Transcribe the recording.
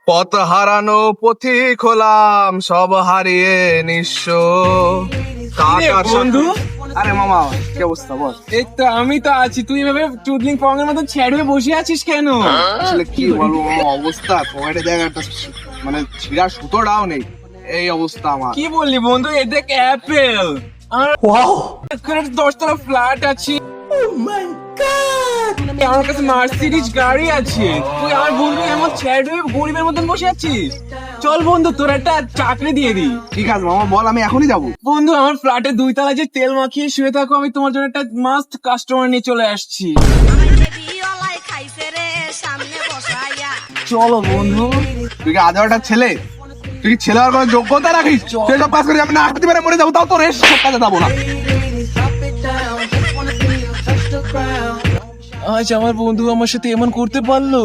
পথ হারানো পথিক হলাম, সব হারিয়ে নিঃস্ব। কাকার বন্ধু আরে মামা, কি অবস্থা বল? এই তো আমি তো আছি, তুই এভাবে চুদলিং পং এর মতো ছেড় হয়ে বসে আছিস কেন? আসলে কি বলবো মামা, অবস্থা পকেটে জায়গাটা মানে ছিঁড়া সুতোটাও নেই, এই অবস্থা আমার। কি বললি বন্ধু, এ দেখ অ্যাপেল। আমার এখানে 10 তলা ফ্ল্যাট আছে, আমার কাছে মার্সিডিজ গাড়ি আছে, তুই আমার বন্ধু এমন ছেড় হয়ে গরিবের মতন বসে আছিস। চল বন্ধু, তোর একটা চাকরি দিয়ে দিই। ঠিক আছে মামা, বল, আমি এখনই যাবো। বন্ধু, আমার ফ্ল্যাটে 2 তলা যে তেল মাখিয়ে শুয়ে থাকো, আমি তোমার জন্য একটা মাস্ট কাস্টমার নিয়ে চলে আসছি। চলো বন্ধু। তুই কি আধারটা ছেলে? তুই কি ছেলে হওয়ার কোনো যোগ্যতা রাখিস? তুই সব কাজ করে আমি না হাঁটতে পারে মরে যাবো, তাও তোর এসব কাজে যাবো না। আজ আমার বন্ধু আমার সাথে এমন করতে পারলো।